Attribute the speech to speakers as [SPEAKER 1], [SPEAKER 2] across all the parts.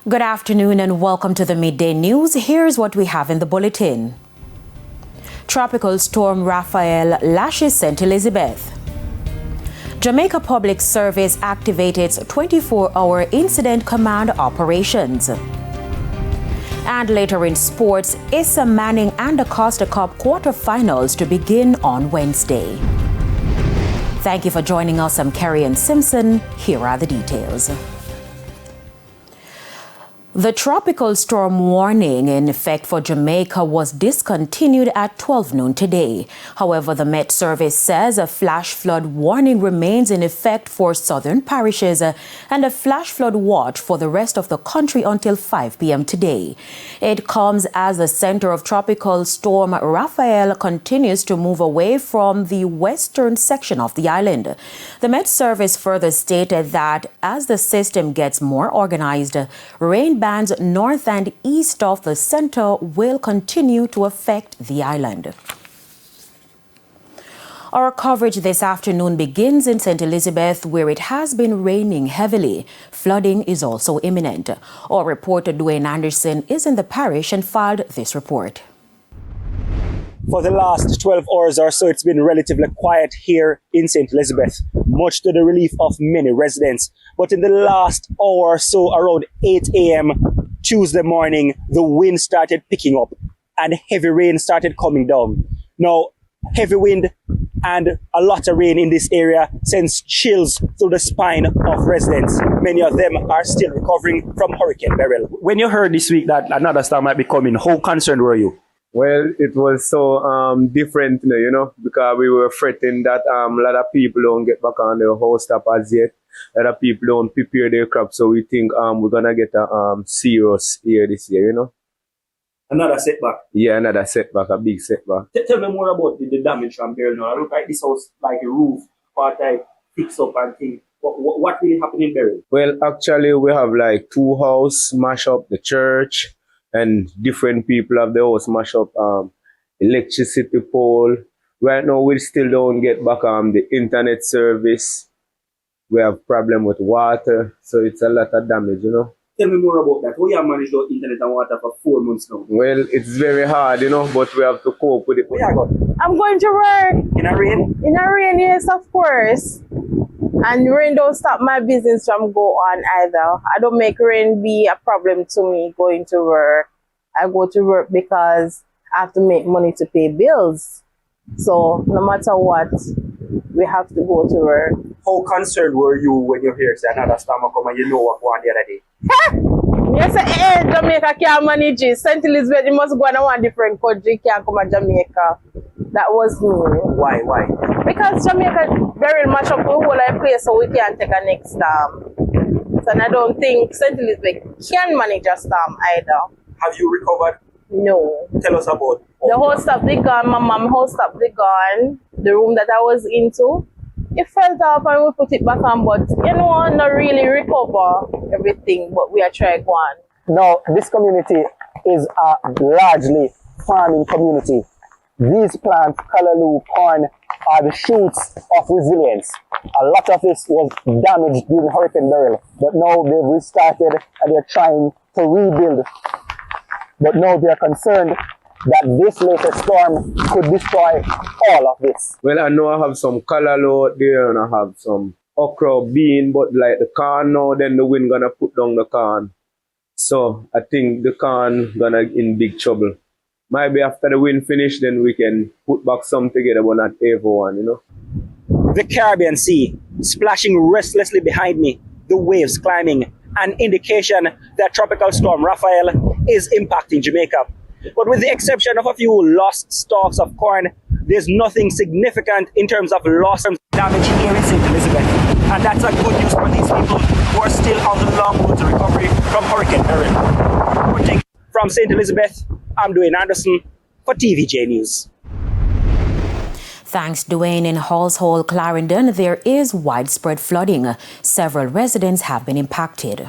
[SPEAKER 1] Good afternoon and welcome to the Midday News. Here's what we have in the bulletin. Tropical storm Rafael lashes St. Elizabeth. Jamaica Public Service activates its 24-hour incident command operations. And later in sports, Issa Manning and the Costa Cup quarterfinals to begin on Wednesday. Thank you for joining us. I'm Kerry-Ann Simpson. Here are the details. The tropical storm warning in effect for Jamaica was discontinued at 12 noon today. However, the Met Service says a flash flood warning remains in effect for southern parishes and a flash flood watch for the rest of the country until 5 p.m. today. It comes as the center of tropical storm Rafael continues to move away from the western section of the island. The Met Service further stated that as the system gets more organized, rain bands north and east of the center will continue to affect the island. Our coverage this afternoon begins in St. Elizabeth, where it has been raining heavily. Flooding is also imminent. Our reporter Dwayne Anderson is in the parish and filed this report.
[SPEAKER 2] For the last 12 hours or so, it's been relatively quiet here in St. Elizabeth, much to the relief of many residents. But in the last hour or so, around 8 a.m. Tuesday morning, the wind started picking up and heavy rain started coming down. Now, heavy wind and a lot of rain in this area sends chills through the spine of residents. Many of them are still recovering from Hurricane Beryl. When you heard this week that another storm might be coming, how concerned were you?
[SPEAKER 3] Well, it was so different, because we were fretting that a lot of people don't get back on their house top as yet. A lot of people don't prepare their crops, so we think we're gonna get a serious year this year,
[SPEAKER 2] Another setback?
[SPEAKER 3] Yeah, another setback, a big setback.
[SPEAKER 2] Tell me more about the damage from Beryl now. I look like this house like a roof, part like fix up and things. What really happened in Beryl?
[SPEAKER 3] Well, actually, we have like 2 houses smash up, the church, and different people have the house smash up, electricity pole. Right now, we still don't get back the internet service. We have problem with water, so it's a lot of damage,
[SPEAKER 2] Tell me more about that. How you have managed your internet and water for 4 months now?
[SPEAKER 3] Well, it's very hard, but we have to cope with it.
[SPEAKER 2] Where you go?
[SPEAKER 4] I'm going to work.
[SPEAKER 2] In a rain?
[SPEAKER 4] In a rain, yes, of course. And rain don't stop my business from go on either. I don't make rain be a problem to me going to work. I go to work because I have to make money to pay bills. So no matter what, we have to go to work.
[SPEAKER 2] How concerned were you when you hear say another storm come and you know what went the other day?
[SPEAKER 4] Yes, Jamaica can't manage it. St. Elizabeth, you must go on one different country, can't come to Jamaica. That was me.
[SPEAKER 2] Why?
[SPEAKER 4] Because Jamaica very much up the whole of the place, so we can't take a next storm. So I don't think St. Elizabeth can manage a storm either.
[SPEAKER 2] Have you recovered?
[SPEAKER 4] No.
[SPEAKER 2] Tell us about
[SPEAKER 4] the whole stuff they gone, my mom whole stuff they gone. The room that I was into, it fell off and we put it back on, but not really recover everything, but we are trying one.
[SPEAKER 5] Now, this community is a largely farming community. These plants, callaloo, corn, are the shoots of resilience. A lot of this was damaged during Hurricane Beryl, but now they've restarted and they're trying to rebuild. But now they're concerned that this latest storm could destroy all of this.
[SPEAKER 3] Well, I know I have some callaloo out there and I have some okra, bean, but like the corn now, then the wind gonna put down the corn. So I think the corn gonna in big trouble. Maybe after the wind finish, then we can put back some together, but not everyone,
[SPEAKER 2] The Caribbean Sea splashing restlessly behind me, the waves climbing, an indication that Tropical Storm Rafael is impacting Jamaica. But with the exception of a few lost stalks of corn, there's nothing significant in terms of loss and damage here in St. Elizabeth. And that's a good news for these people who are still on the long road to recovery from Hurricane Beryl. From St. Elizabeth, I'm Dwayne Anderson for TVJ News.
[SPEAKER 1] Thanks, Dwayne. In Hallshall, Clarendon, there is widespread flooding. Several residents have been impacted.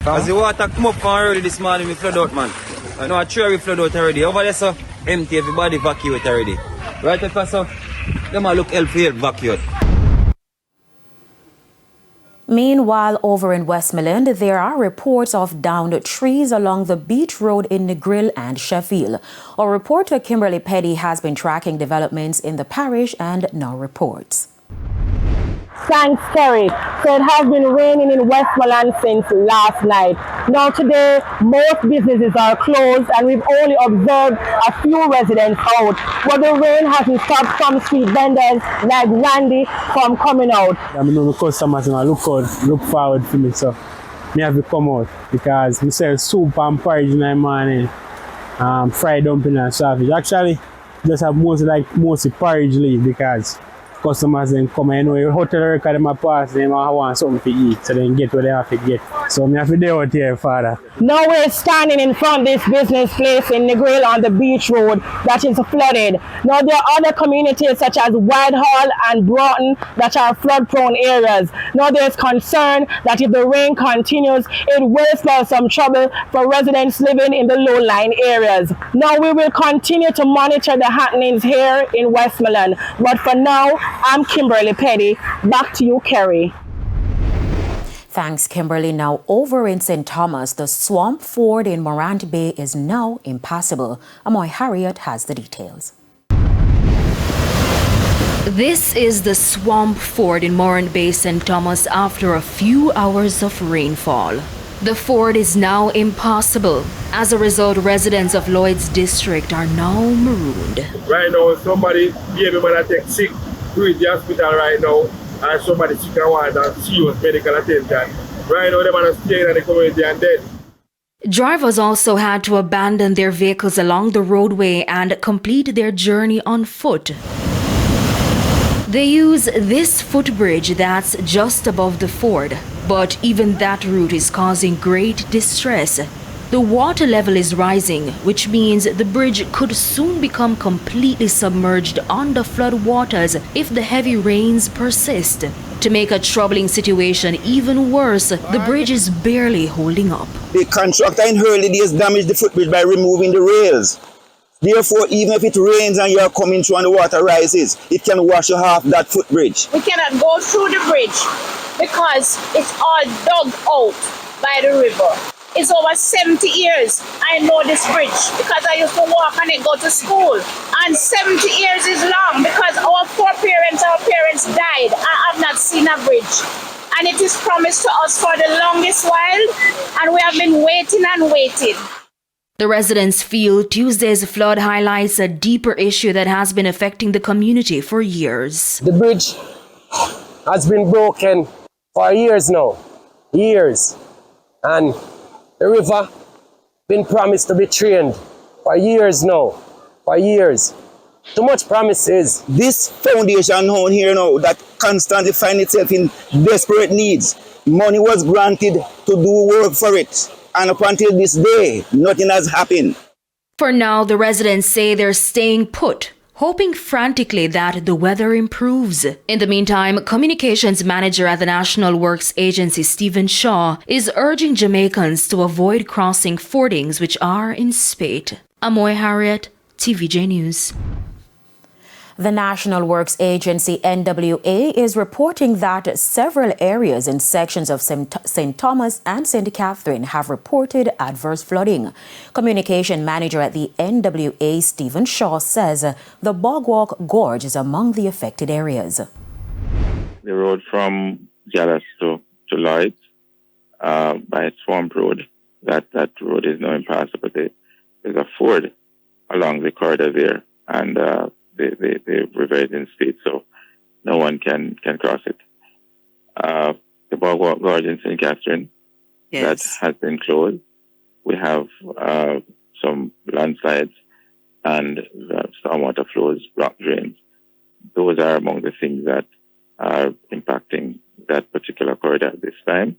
[SPEAKER 6] As the water come up from early this morning, we flood out, man. I know a tree we flood out already. Over there, so empty, everybody evacuate already. Right, so them a look help for evacuate.
[SPEAKER 1] Meanwhile, over in Westmoreland, there are reports of downed trees along the beach road in Negril and Sheffield. Our reporter Kimberly Petty has been tracking developments in the parish and now reports.
[SPEAKER 4] Thanks, Kerry. So it has been raining in Westmoreland since last night. Now today, most businesses are closed and we've only observed a few residents out. But the rain hasn't stopped some street vendors like Randy from coming out.
[SPEAKER 7] I know the customers look forward to me, so I have to come out because we sell soup and porridge in the morning, fried dumpling and sausage. Actually, just have mostly porridge leave because customers then come and your hotel record them a pass, them want something to eat, so they get what they have to get. So I have to do out here, Father.
[SPEAKER 4] Now we're standing in front of this business place in Negril on the beach road that is flooded. Now there are other communities such as Whitehall and Broughton that are flood prone areas. Now there's concern that if the rain continues, it will spell some trouble for residents living in the low-lying areas. Now we will continue to monitor the happenings here in Westmoreland. But for now, I'm Kimberly Petty. Back to you, Kerry.
[SPEAKER 1] Thanks, Kimberly. Now, over in St. Thomas, the swamp ford in Morant Bay is now impassable. Amoy Harriet has the details.
[SPEAKER 8] This is the swamp ford in Morant Bay, St. Thomas, after a few hours of rainfall. The ford is now impassable. As a result, residents of Lloyd's district are now marooned.
[SPEAKER 9] Right now, somebody gave him a take sick to the hospital right now, and somebody sick and want serious medical attention. Right now, they're staying in the community and dead.
[SPEAKER 8] Drivers also had to abandon their vehicles along the roadway and complete their journey on foot. They use this footbridge that's just above the ford, but even that route is causing great distress. The water level is rising, which means the bridge could soon become completely submerged under flood waters if the heavy rains persist. To make a troubling situation even worse, the bridge is barely holding up.
[SPEAKER 10] The contractor in early days damaged the footbridge by removing the rails. Therefore, even if it rains and you are coming through and the water rises, it can wash you off that footbridge.
[SPEAKER 11] We cannot go through the bridge because it's all dug out by the river. It's over 70 years I know this bridge because I used to walk on it, go to school. And 70 years is long because our parents died. I have not seen a bridge. And it is promised to us for the longest while, and we have been waiting and waiting.
[SPEAKER 8] The residents feel Tuesday's flood highlights a deeper issue that has been affecting the community for years.
[SPEAKER 12] The bridge has been broken for years now. Years. And the river been promised to be drained for years now. For years. Too much promises.
[SPEAKER 10] This foundation down here now that constantly finds itself in desperate needs. Money was granted to do work for it. And up until this day, nothing has happened.
[SPEAKER 8] For now, the residents say they're staying put, hoping frantically that the weather improves. In the meantime, Communications Manager at the National Works Agency, Stephen Shaw, is urging Jamaicans to avoid crossing fordings which are in spate. Amoy Harriet, TVJ News.
[SPEAKER 1] The National Works Agency, NWA, is reporting that several areas in sections of St. Thomas and St. Catherine have reported adverse flooding. Communication Manager at the NWA, Stephen Shaw, says the Bogwalk Gorge is among the affected areas.
[SPEAKER 13] The road from Dallas to Lloyd's by Swamp Road, that road is now impassable. There's a ford along the corridor there, and the river is in state, so no one can cross it. The Bogwalk Gorge in St. Catherine, that has been closed. We have some landslides and stormwater flows, block drains. Those are among the things that are impacting that particular corridor at this time.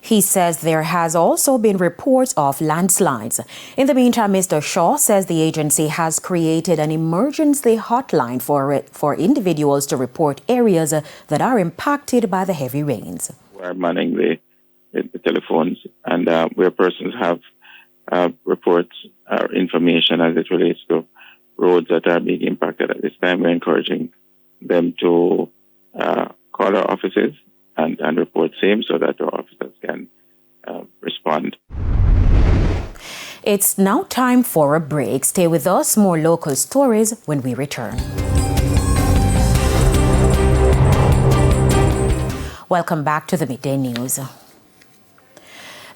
[SPEAKER 1] He says there has also been reports of landslides. In the meantime, Mr. Shaw says the agency has created an emergency hotline for individuals to report areas that are impacted by the heavy rains.
[SPEAKER 13] We're manning the telephones, and where persons have reports or information as it relates to roads that are being impacted at this time, we're encouraging them to call our offices and report same so that our officers can respond.
[SPEAKER 1] It's now time for a break. Stay with us. More local stories when we return. Welcome back to the Midday News.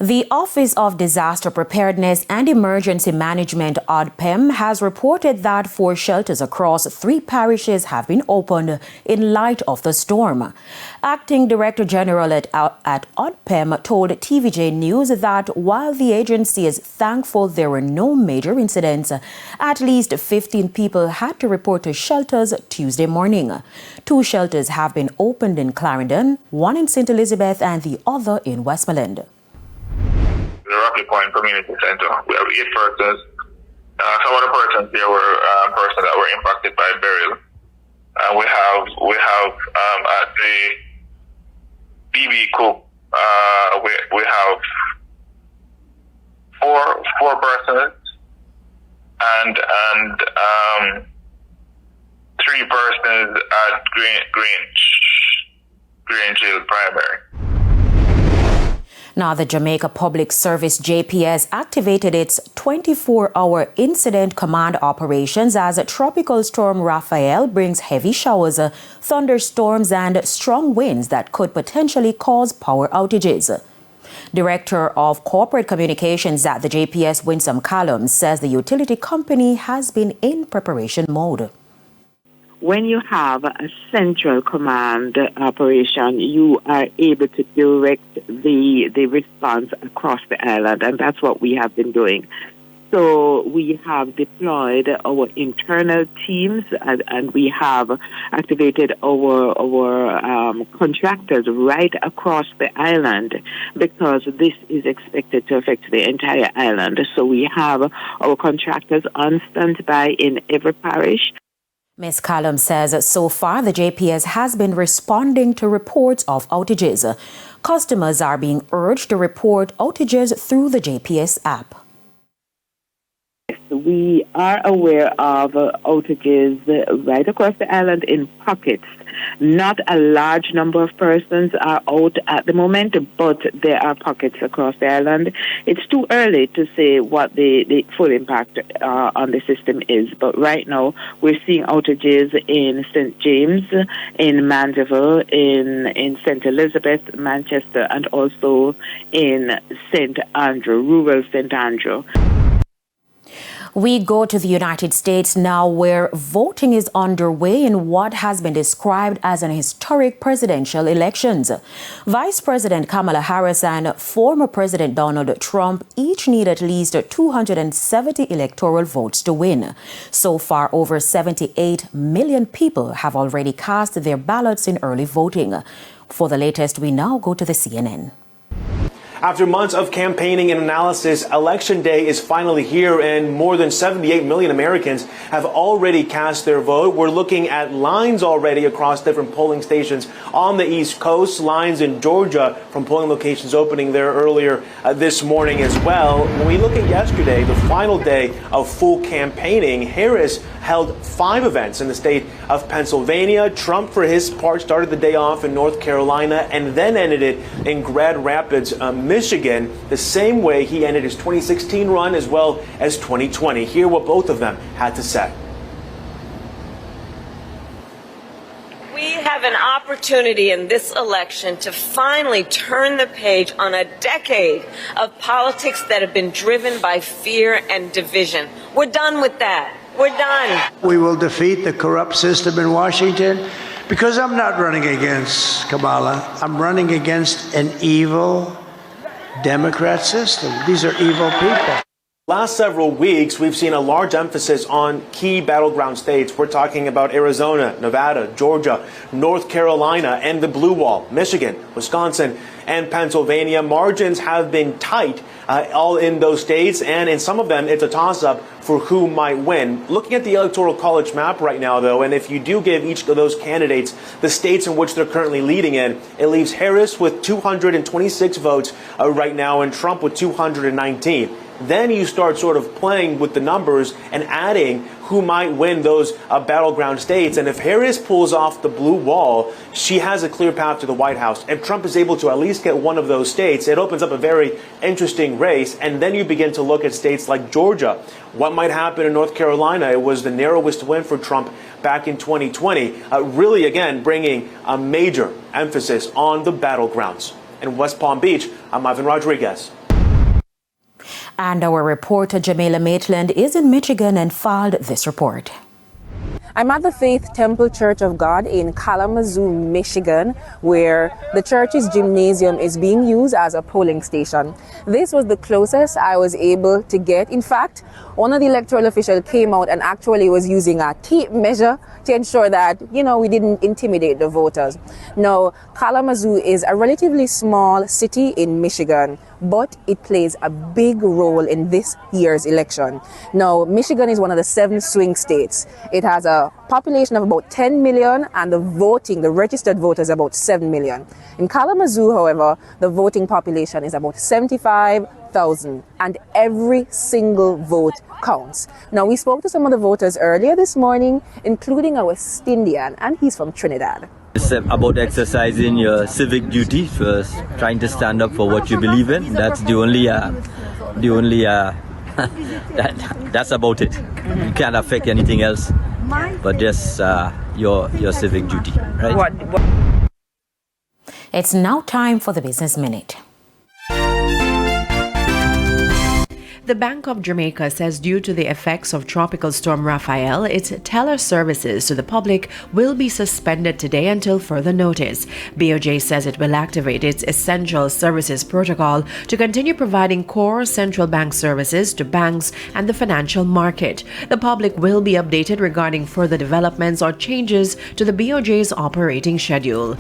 [SPEAKER 1] The Office of Disaster Preparedness and Emergency Management, ODPEM, has reported that 4 shelters across 3 parishes have been opened in light of the storm. Acting Director General at ODPEM told TVJ News that while the agency is thankful there were no major incidents, at least 15 people had to report to shelters Tuesday morning. 2 shelters have been opened in Clarendon, 1 in St. Elizabeth and the other in Westmoreland.
[SPEAKER 14] The Rocky Point Community Center. We have 8 persons. Some of the persons there were persons that were impacted by burial. We have at the BB Cook. We have four persons and 3 persons at Grange Hill Primary.
[SPEAKER 1] Now, the Jamaica Public Service JPS activated its 24-hour incident command operations as Tropical Storm Rafael brings heavy showers, thunderstorms and strong winds that could potentially cause power outages. Director of Corporate Communications at the JPS, Winsome Callum, says the utility company has been in preparation mode.
[SPEAKER 15] When you have a central command operation, you are able to direct the response across the island, and that's what we have been doing. So we have deployed our internal teams, and we have activated our contractors right across the island because this is expected to affect the entire island. So we have our contractors on standby in every parish.
[SPEAKER 1] Ms. Callum says so far the JPS has been responding to reports of outages. Customers are being urged to report outages through the JPS app.
[SPEAKER 15] We are aware of outages right across the island in pockets. Not a large number of persons are out at the moment, but there are pockets across the island. It's too early to say what the full impact on the system is, but right now we're seeing outages in St. James, in Mandeville, in St. Elizabeth, Manchester, and also in St. Andrew, rural St. Andrew.
[SPEAKER 1] We go to the United States now, where voting is underway in what has been described as an historic presidential elections. Vice President Kamala Harris and former President Donald Trump each need at least 270 electoral votes to win. So far, over 78 million people have already cast their ballots in early voting. For the latest, we now go to the CNN.
[SPEAKER 16] After months of campaigning and analysis, Election Day is finally here, and more than 78 million Americans have already cast their vote. We're looking at lines already across different polling stations on the East Coast, lines in Georgia from polling locations opening there earlier this morning as well. When we look at yesterday, the final day of full campaigning, Harris held 5 events in the state of Pennsylvania. Trump, for his part, started the day off in North Carolina and then ended it in Grand Rapids, Michigan, the same way he ended his 2016 run as well as 2020. Hear what both of them had to say.
[SPEAKER 17] We have an opportunity in this election to finally turn the page on a decade of politics that have been driven by fear and division. We're done with that. We're done.
[SPEAKER 18] We will defeat the corrupt system in Washington because I'm not running against Kamala. I'm running against an evil Democrat system. These are evil people.
[SPEAKER 16] Last several weeks, we've seen a large emphasis on key battleground states. We're talking about Arizona, Nevada, Georgia, North Carolina, and the Blue Wall, Michigan, Wisconsin, and Pennsylvania. Margins have been tight all in those states, and in some of them, it's a toss-up for who might win. Looking at the Electoral College map right now, though, and if you do give each of those candidates the states in which they're currently leading in, it leaves Harris with 226 votes right now and Trump with 219. then you start sort of playing with the numbers and adding who might win those battleground states. And if Harris pulls off the blue wall, she has a clear path to the White House. If Trump is able to at least get one of those states, it opens up a very interesting race. And then you begin to look at states like Georgia. What might happen in North Carolina? It was the narrowest win for Trump back in 2020. Really, again, bringing a major emphasis on the battlegrounds. In West Palm Beach, I'm Ivan Rodriguez.
[SPEAKER 1] And our reporter Jamila Maitland is in Michigan and filed this report.
[SPEAKER 19] I'm at the Faith Temple Church of God in Kalamazoo, Michigan, where the church's gymnasium is being used as a polling station. This was the closest I was able to get. In fact, one of the electoral officials came out and actually was using a tape measure to ensure that, we didn't intimidate the voters. Now, Kalamazoo is a relatively small city in Michigan, but it plays a big role in this year's election. Now, Michigan is one of the 7 swing states. It has a population of about 10 million and the registered voters about 7 million. In Kalamazoo, however, the voting population is about 75,000 and every single vote counts. Now, we spoke to some of the voters earlier this morning, including our Stindian, and he's from Trinidad.
[SPEAKER 20] It's about exercising your civic duty, first trying to stand up for what you believe in. That's the only that's about it. You can't affect anything else but just your civic duty, right?
[SPEAKER 1] It's now time for the Business Minute.
[SPEAKER 21] The Bank of Jamaica says due to the effects of Tropical Storm Rafael, its teller services to the public will be suspended today until further notice. BOJ says it will activate its Essential Services Protocol to continue providing core central bank services to banks and the financial market. The public will be updated regarding further developments or changes to the BOJ's operating schedule.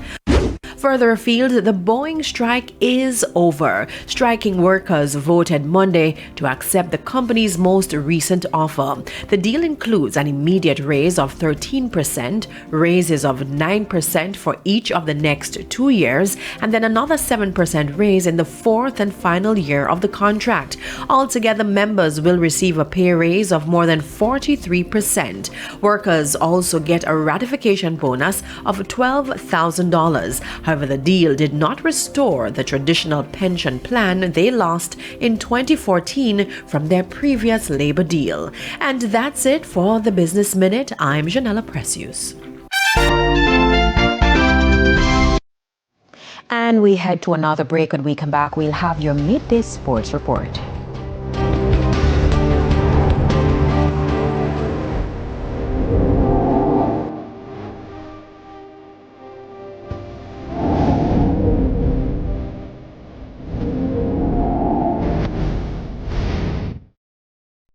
[SPEAKER 21] Further afield, the Boeing strike is over. Striking workers voted Monday to accept the company's most recent offer. The deal includes an immediate raise of 13%, raises of 9% for each of the next 2 years, and then another 7% raise in the 4th and final year of the contract. Altogether, members will receive a pay raise of more than 43%. Workers also get a ratification bonus of $12,000. However, the deal did not restore the traditional pension plan they lost in 2014 from their previous labor deal. And that's it for the Business Minute. I'm Janella Precious.
[SPEAKER 1] And we head to another break. When we come back, we'll have your midday sports report.